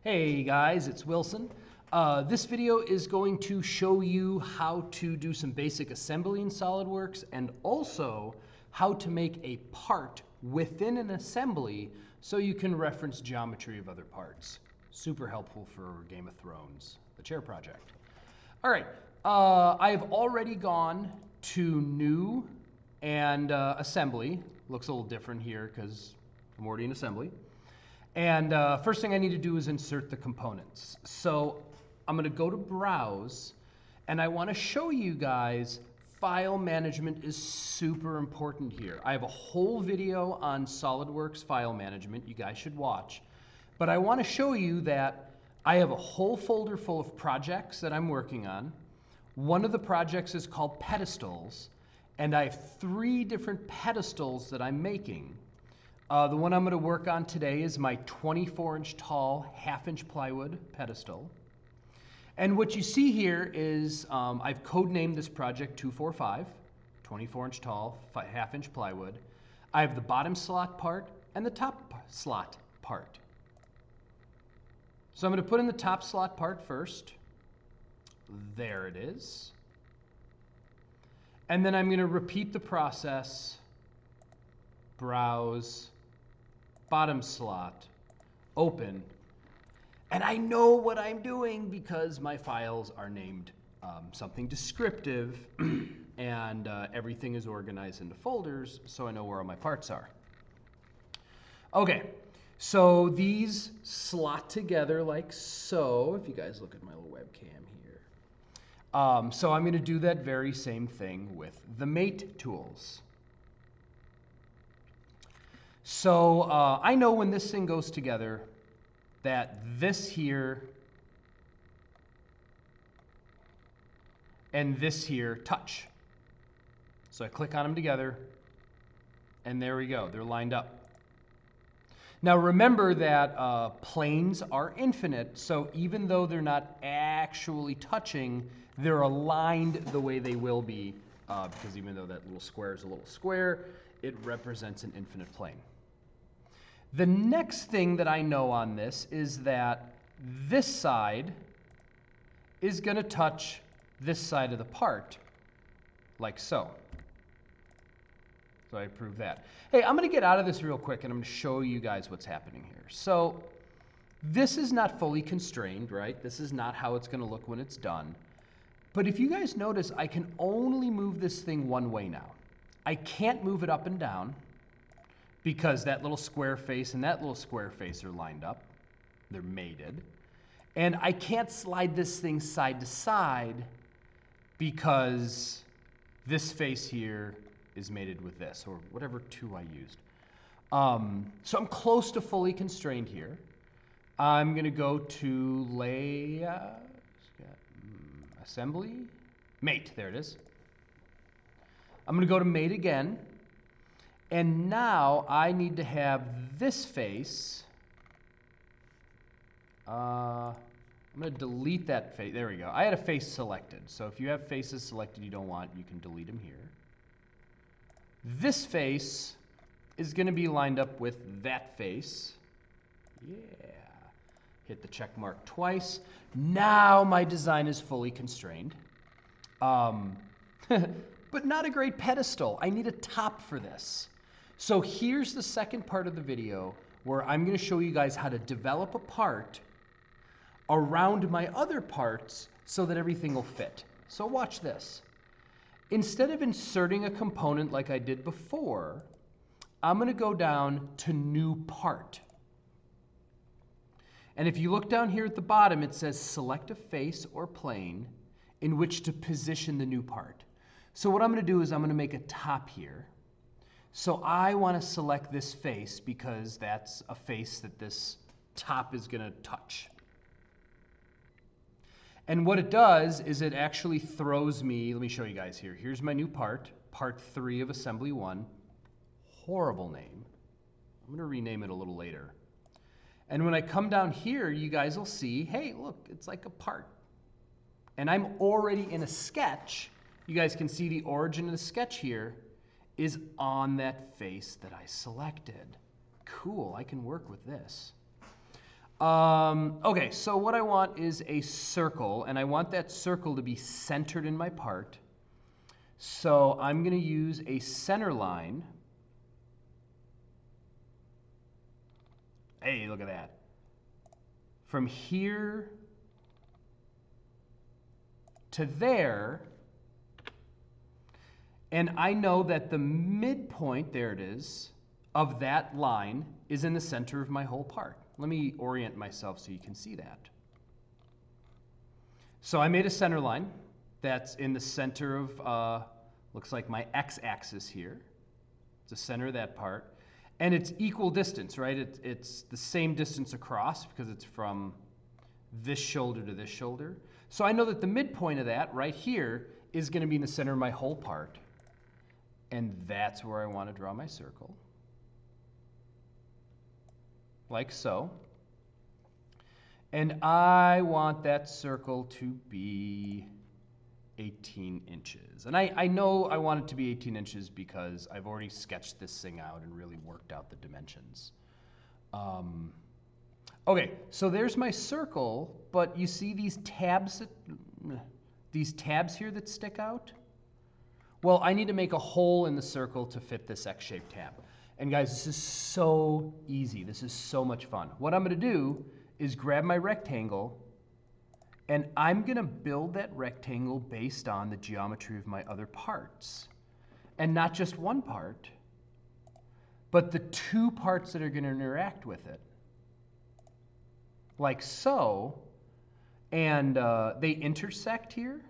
Hey guys, it's Wilson. This video is going to show you how to do some basic assembly in Solidworks and also how to make a part within an assembly so you can reference geometry of other parts. Super helpful for Game of Thrones, the chair project. All right, I have already gone to New and Assembly. Looks a little different here because I'm already in Assembly. And first thing I need to do is insert the components. So I'm going to go to Browse, and I want to show you guys file management is super important here. I have a whole video on SolidWorks file management you guys should watch. But I want to show you that I have a whole folder full of projects that I'm working on. One of the projects is called pedestals, and I have 3 different pedestals that I'm making. The one I'm going to work on today is my 24-inch tall, half-inch plywood pedestal. And what you see here is I've codenamed this project 245, 24-inch tall, half-inch plywood. I have the bottom slot part and the top slot part. So I'm going to put in the top slot part first. There it is. And then I'm going to repeat the process. Browse, bottom slot, open, and I know what I'm doing because my files are named something descriptive and everything is organized into folders so I know where all my parts are. Okay, so these slot together like so, if you guys look at my little webcam here. So I'm going to do that very same thing with the mate tools. So I know when this thing goes together that this here and this here touch. So I click on them together, and there we go. They're lined up. Now remember that planes are infinite, so even though they're not actually touching, they're aligned the way they will be, because even though that little square is a little square, it represents an infinite plane. The next thing that I know on this is that this side is going to touch this side of the part, like so. So I approve that. Hey, I'm going to get out of this real quick, and I'm going to show you guys what's happening here. So this is not fully constrained, right? This is not how it's going to look when it's done. But if you guys notice, I can only move this thing one way now. I can't move it up and down, because that little square face and that little square face are lined up. They're mated. And I can't slide this thing side to side because this face here is mated with this, or whatever 2 I used. So I'm close to fully constrained here. I'm going to go to assembly, mate, there it is. I'm going to go to mate again. And now I need to have this face. I'm going to delete that face. There we go. I had a face selected. So if you have faces selected you don't want, you can delete them here. This face is going to be lined up with that face. Yeah. Hit the check mark twice. Now my design is fully constrained. But not a great pedestal. I need a top for this. So here's the second part of the video where I'm going to show you guys how to develop a part around my other parts so that everything will fit. So watch this. Instead of inserting a component like I did before, I'm going to go down to New Part. And if you look down here at the bottom, it says select a face or plane in which to position the new part. So what I'm going to do is I'm going to make a top here. So I want to select this face because that's a face that this top is going to touch. And what it does is it actually throws me, let me show you guys here. Here's my new part, part 3 of assembly 1. Horrible name. I'm going to rename it a little later. And when I come down here, you guys will see, hey, look, it's like a part. And I'm already in a sketch. You guys can see the origin of the sketch here is on that face that I selected. Cool, I can work with this. Okay, so what I want is a circle, and I want that circle to be centered in my part. So I'm going to use a center line. Hey, look at that. From here to there, and I know that the midpoint, there it is, of that line is in the center of my whole part. Let me orient myself so you can see that. So I made a center line that's in the center of, looks like my x-axis here. It's the center of that part. And it's equal distance, right? It's the same distance across because it's from this shoulder to this shoulder. So I know that the midpoint of that right here is going to be in the center of my whole part. And that's where I want to draw my circle. Like so. And I want that circle to be 18 inches. And I know I want it to be 18 inches because I've already sketched this thing out and really worked out the dimensions. Okay, so there's my circle, but you see these tabs here that stick out? Well, I need to make a hole in the circle to fit this X-shaped tab. And guys, this is so easy. This is so much fun. What I'm going to do is grab my rectangle, and I'm going to build that rectangle based on the geometry of my other parts. And not just one part, but the two parts that are going to interact with it. Like so. And they intersect here.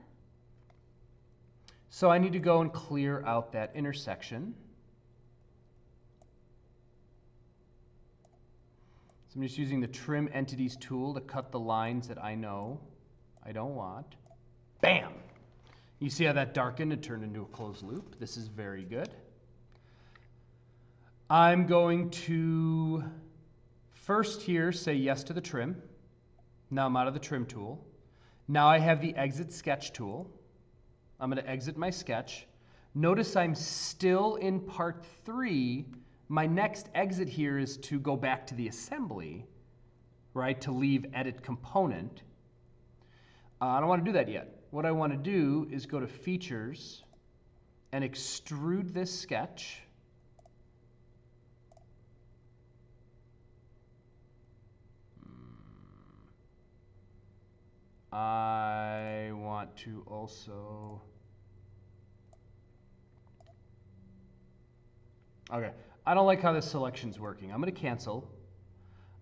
So I need to go and clear out that intersection. So I'm just using the Trim Entities tool to cut the lines that I know I don't want. Bam! You see how that darkened and turned into a closed loop? This is very good. I'm going to first here say yes to the trim. Now I'm out of the trim tool. Now I have the exit sketch tool. I'm going to exit my sketch. Notice I'm still in part 3. My next exit here is to go back to the assembly, right, to leave edit component. I don't want to do that yet. What I want to do is go to features and extrude this sketch. I want to also, okay, I don't like how this selection's working. I'm going to cancel.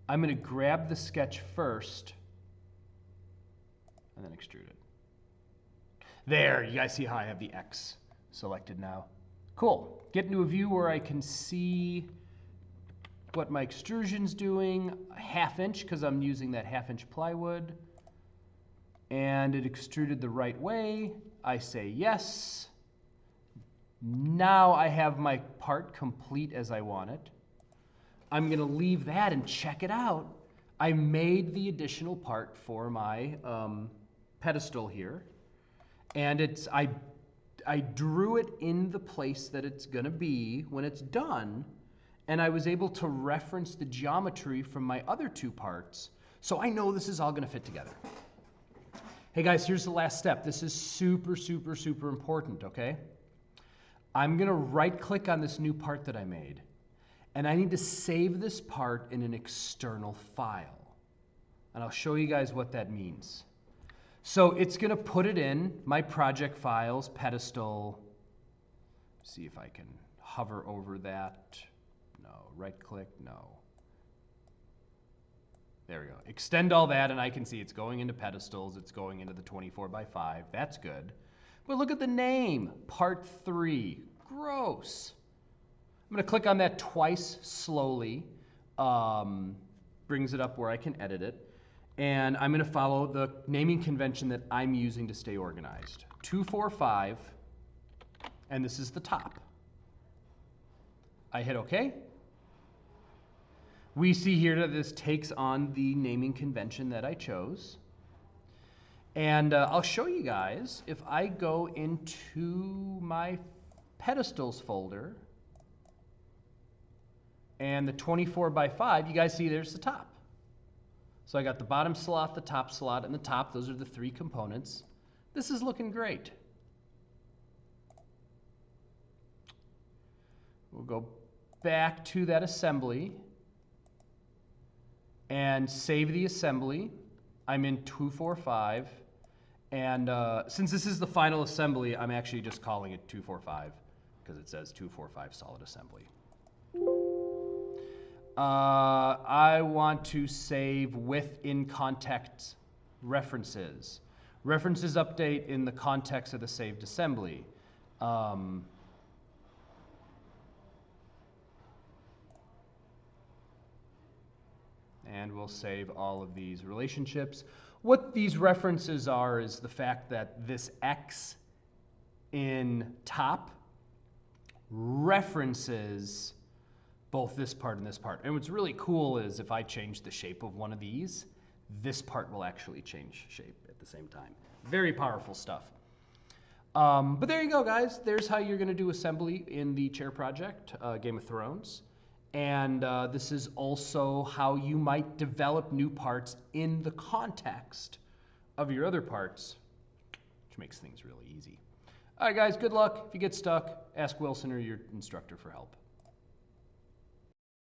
I'm going to grab the sketch first and then extrude it. There, you guys see how I have the X selected now. Cool. Get into a view where I can see what my extrusion's doing, a 1/2 inch because I'm using that 1/2 inch plywood. And it extruded the right way. I say yes. Now I have my part complete as I want it. I'm going to leave that and check it out. I made the additional part for my pedestal here. And I drew it in the place that it's going to be when it's done. And I was able to reference the geometry from my other two parts. So I know this is all going to fit together. Hey guys, here's the last step. This is super, super, super important, okay? I'm going to right-click on this new part that I made, and I need to save this part in an external file. And I'll show you guys what that means. So it's going to put it in my project files, pedestal. See if I can hover over that. No. Right-click, no. There we go. Extend all that, and I can see it's going into pedestals. It's going into the 24x5. That's good. But look at the name, Part 3. Gross. I'm going to click on that twice slowly. Brings it up where I can edit it. And I'm going to follow the naming convention that I'm using to stay organized. 245, and this is the top. I hit OK. We see here that this takes on the naming convention that I chose. And I'll show you guys if I go into my pedestals folder and the 24x5, you guys see there's the top. So I got the bottom slot, the top slot, and the top. Those are the three components. This is looking great. We'll go back to that assembly and save the assembly. I'm in 245. And since this is the final assembly, I'm actually just calling it 245 because it says 245 solid assembly. I want to save with in context references. References update in the context of the saved assembly. And we'll save all of these relationships. What these references are is the fact that this X in top references both this part and this part. And what's really cool is if I change the shape of one of these, this part will actually change shape at the same time. Very powerful stuff. But there you go, guys. There's how you're going to do assembly in the chair project, Game of Thrones. And this is also how you might develop new parts in the context of your other parts, which makes things really easy. All right, guys, good luck. If you get stuck, ask Wilson or your instructor for help.